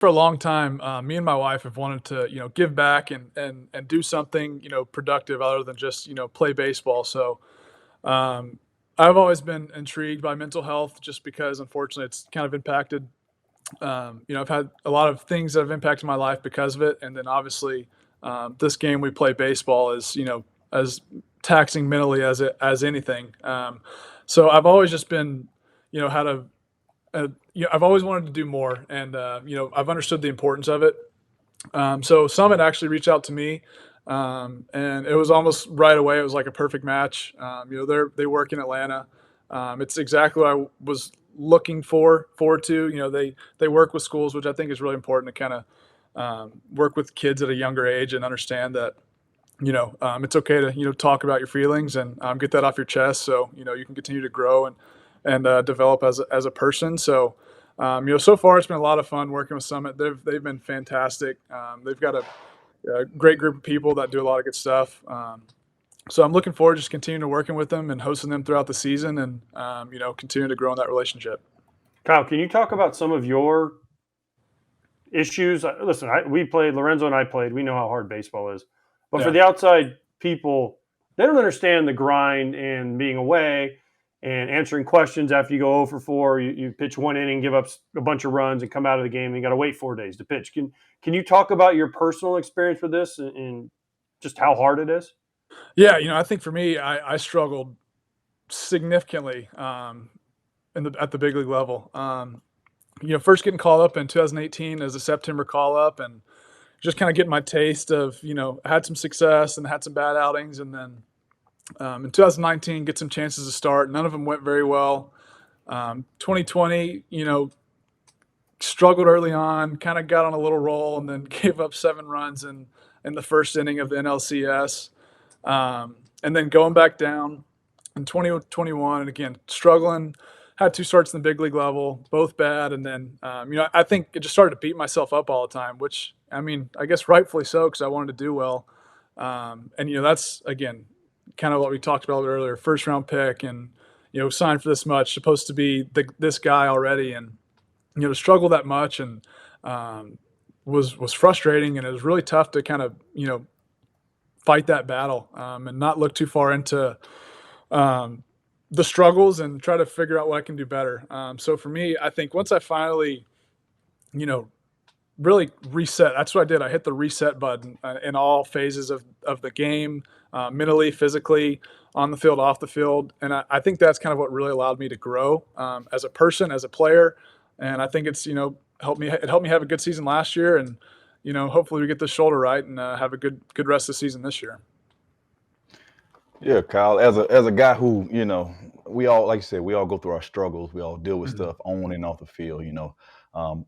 for a long time, me and my wife have wanted to, give back and do something, productive other than just, play baseball. So, um, I've always been intrigued by mental health just because unfortunately it's kind of impacted. I've had a lot of things that have impacted my life because of it. And then obviously, this game we play baseball is, as taxing mentally as anything. So I've always just been, had I've always wanted to do more, and I've understood the importance of it. So Summit actually reached out to me, and it was almost right away. It was like a perfect match. They work in Atlanta. It's exactly what I was looking forward to. They work with schools, which I think is really important to kind of work with kids at a younger age and understand that it's okay to talk about your feelings and get that off your chest, so you can continue to grow and develop as a person. So so far it's been a lot of fun working with Summit. They've been fantastic. They've got a great group of people that do a lot of good stuff. So I'm looking forward to just continuing to working with them and hosting them throughout the season, and continue to grow in that relationship. Kyle, can you talk about some of your issues? Listen, we played, Lorenzo and I played. We know how hard baseball is. But for Yeah. the outside people, they don't understand the grind and being away and answering questions after you go 0 for 4. You pitch one inning, give up a bunch of runs, and come out of the game, and you got to wait 4 days to pitch. Can you talk about your personal experience with this and just how hard it is? Yeah, I think for me, I struggled significantly at the big league level. First getting called up in 2018 as a September call up, and just kind of getting my taste of, had some success and had some bad outings. And then in 2019, get some chances to start. None of them went very well. 2020, struggled early on, kind of got on a little roll, and then gave up 7 runs in the first inning of the NLCS. And then going back down in 2021, and again, struggling. Had 2 starts in the big league level, both bad. And then, I think it just started to beat myself up all the time, which, I mean, I guess rightfully so because I wanted to do well. And, that's, again, kind of what we talked about earlier, first round pick and, signed for this much, supposed to be this guy already. And, to struggle that much and was frustrating. And it was really tough to kind of, fight that battle and not look too far into um, the struggles and try to figure out what I can do better. So for me, I think once I finally, you know, really reset, that's what I did. I hit the reset button in all phases of the game, mentally, physically, on the field, off the field. And I think that's kind of what really allowed me to grow as a person, as a player. And I think it's, it helped me have a good season last year. And, hopefully we get this shoulder right and have a good rest of the season this year. Yeah, Kyle, as a guy who, we all, like you said, we all go through our struggles. We all deal with Mhm. stuff on and off the field.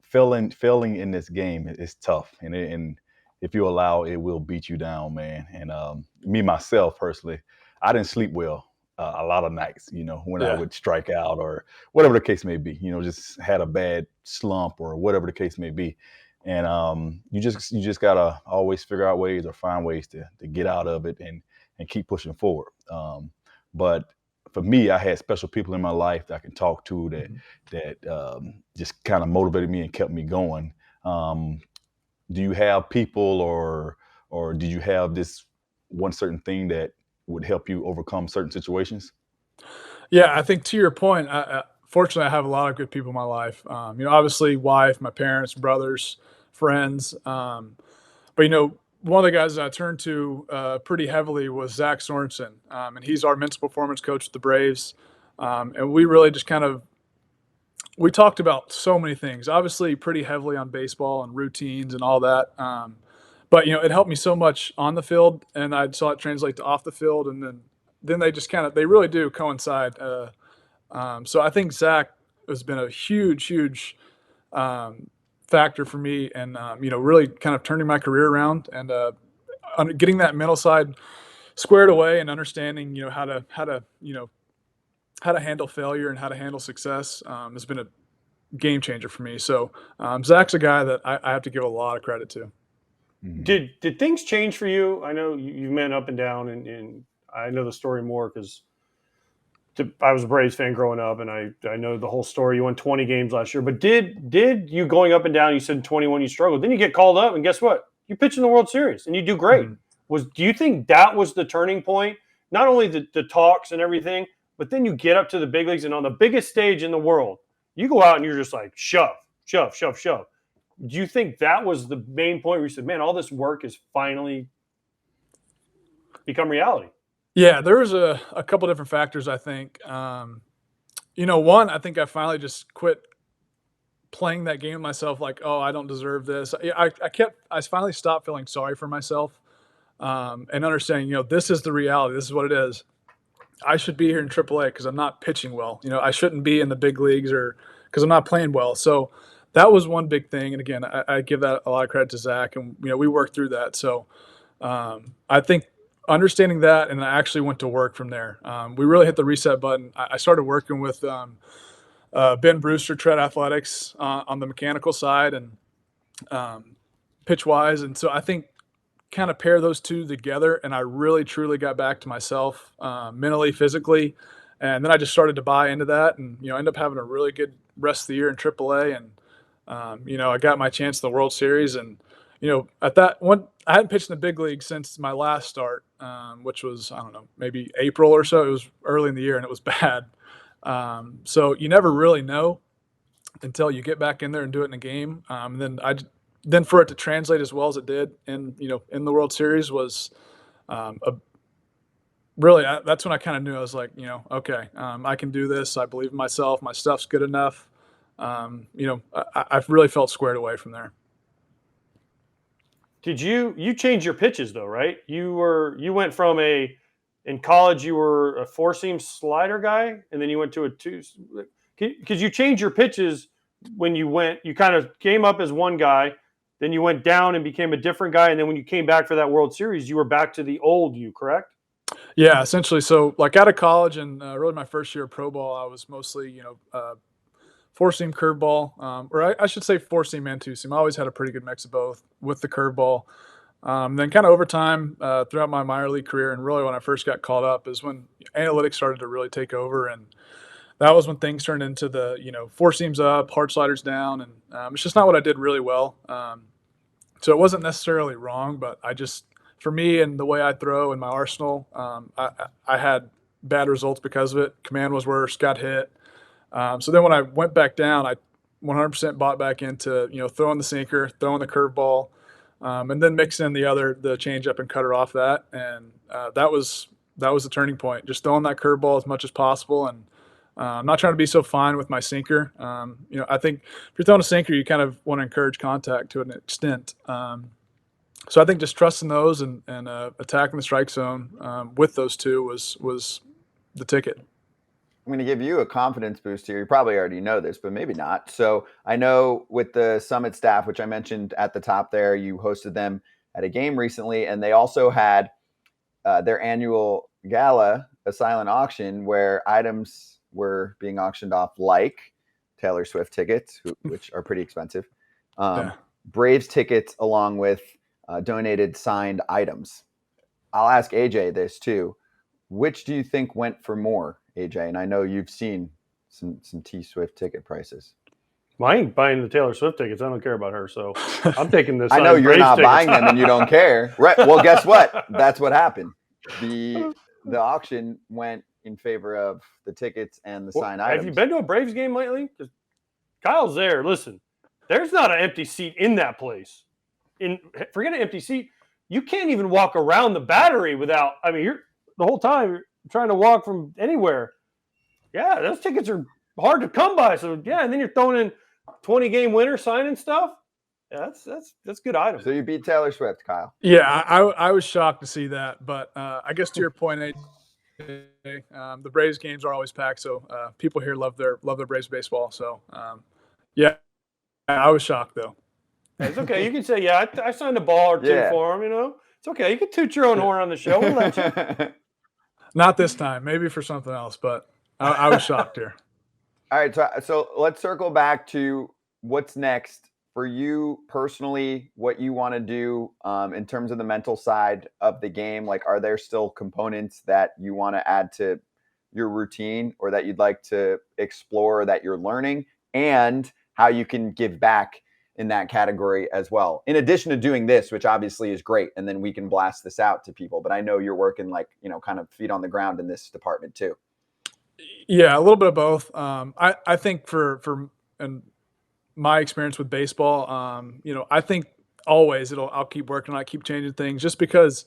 Failing in this game is tough, and if you allow, it will beat you down, man. And me myself personally, I didn't sleep well a lot of nights. When I Yeah. would strike out or whatever the case may be. Just had a bad slump or whatever the case may be. And you just gotta always figure out ways or find ways to get out of it and keep pushing forward. But for me, I had special people in my life that I can talk to Mhm. that just kind of motivated me and kept me going. Um, do you have people or did you have this one certain thing that would help you overcome certain situations? Yeah, I think to your point, fortunately, I have a lot of good people in my life. Obviously, wife, my parents, brothers, friends. But one of the guys that I turned to pretty heavily was Zach Sorensen, and he's our mental performance coach with the Braves. And we really just kind of we talked about so many things. Obviously, pretty heavily on baseball and routines and all that. But it helped me so much on the field, and I saw it translate to off the field, and then they just kind of they really do coincide. So I think Zach has been a huge um, factor for me, and really kind of turning my career around and getting that mental side squared away and understanding how to handle failure and how to handle success has been a game changer for me. So Zach's a guy that I have to give a lot of credit to. Mhm. Did things change for you? I know you've been up and down, and I know the story more because I was a Braves fan growing up, and I know the whole story. You won 20 games last year, but did you going up and down? You said in 21 you struggled. Then you get called up, and guess what? You pitch in the World Series, and you do great. Do you think that was the turning point? Not only the talks and everything, but then you get up to the big leagues, and on the biggest stage in the world, you go out and you're just like shove, shove, shove, shove. Do you think that was the main point where you said, "Man, all this work has finally become reality"? Yeah, there was a couple different factors, I think. One, I think I finally just quit playing that game myself like, "Oh, I don't deserve this." I finally stopped feeling sorry for myself, and understanding, this is the reality. This is what it is. I should be here in AAA because I'm not pitching well. I shouldn't be in the big leagues or because I'm not playing well. So that was one big thing. And again, I give that a lot of credit to Zach, and we worked through that. So I think understanding that, and I actually went to work from there. We really hit the reset button. I started working with Ben Brewster, Tread Athletics, on the mechanical side and pitch wise. And so I think kind of pair those two together, and I really truly got back to myself mentally, physically, and then I just started to buy into that, and end up having a really good rest of the year in AAA, and I got my chance in the World Series, and at that one I hadn't pitched in the big league since my last start, which was, I don't know, maybe April or so. It was early in the year, and it was bad. So you never really know until you get back in there and do it in a game. And then for it to translate as well as it did in the World Series was that's when I kind of knew. I was like, okay, I can do this. I believe in myself. My stuff's good enough. I really felt squared away from there. Did you change your pitches though, right? You went from in college you were a four-seam slider guy, and then you went to a two, because you changed your pitches when you kind of came up as one guy, then you went down and became a different guy, and then when you came back for that World Series, you were back to the old you, correct? Yeah, essentially. So like out of college and really my first year of pro ball, I was mostly four seam curveball, or I should say four seam and two seam. I always had a pretty good mix of both with the curveball. Then kind of over time throughout my minor league career, and really when I first got called up, is when analytics started to really take over, and that was when things turned into the four seams up, hard sliders down, and it's just not what I did really well. So it wasn't necessarily wrong, but for me and the way I throw in my arsenal, I had bad results because of it. Command was worse, got hit. So then when I went back down, I 100% bought back into throwing the sinker, throwing the curveball, and then mixing in the changeup and cutter off that, and that was the turning point. Just throwing that curveball as much as possible, and I'm not trying to be so fine with my sinker. I think if you're throwing a sinker, you kind of want to encourage contact to an extent. So I think just trusting those and attacking the strike zone with those two was the ticket. I'm going to give you a confidence boost here. You probably already know this, but maybe not. So I know with the Summit staff, which I mentioned at the top there, you hosted them at a game recently, and they also had their annual gala, a silent auction, where items were being auctioned off, like Taylor Swift tickets, which are pretty expensive, Braves tickets, along with donated signed items. I'll ask AJ this too. Which do you think went for more, AJ? And I know you've seen some T Swift ticket prices. Well, I ain't buying the Taylor Swift tickets. I don't care about her, so I'm taking this. I know you're Braves not tickets. buying them and you don't care. Right. Well, guess what? That's what happened. The auction went in favor of the tickets and the signed items. Have you been to a Braves game lately? Because Kyle's there. Listen, there's not an empty seat in that place. Forget an empty seat. You can't even walk around the Battery without. I mean, you're the whole time you're trying to walk from anywhere. Yeah, those tickets are hard to come by. So yeah, and then you're throwing in 20-game winner signing stuff. Yeah, that's good items. So you beat Taylor Swift, Kyle. Yeah, I was shocked to see that, but I guess to your point, the Braves games are always packed, so people here love their Braves baseball. So yeah, I was shocked though. It's okay. You can say, yeah, I signed a ball or two for him. It's okay. You can toot your own horn on the show. We'll let you. Not this time. Maybe for something else, but I was shocked here. All right, so let's circle back to what's next for you personally, what you want to do in terms of the mental side of the game. Like, are there still components that you want to add to your routine or that you'd like to explore that you're learning, and how you can give back in that category as well, in addition to doing this, which obviously is great, and then we can blast this out to people. But I know you're working like, kind of feet on the ground in this department too. Yeah, a little bit of both. I think for and my experience with baseball, I think always I'll keep working on it, keep changing things, just because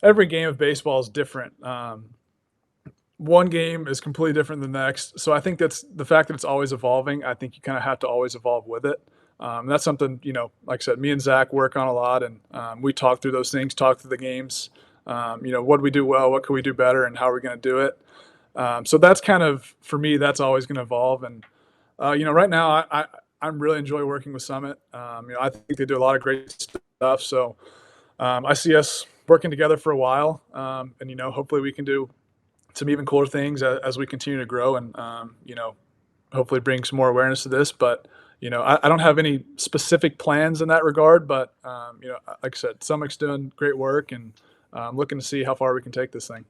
every game of baseball is different. One game is completely different than the next. So I think that's the fact that it's always evolving. I think you kind of have to always evolve with it. That's something, like I said, me and Zach work on a lot, and we talk through those things, talk through the games. What do we do well? What can we do better? And how are we going to do it? So that's kind of, for me, that's always going to evolve. And, right now I really enjoy working with Summit. I think they do a lot of great stuff. So I see us working together for a while. And, hopefully we can do some even cooler things as we continue to grow, and, hopefully bring some more awareness to this. But, I don't have any specific plans in that regard, but, like I said, Summit's doing great work, and I'm looking to see how far we can take this thing.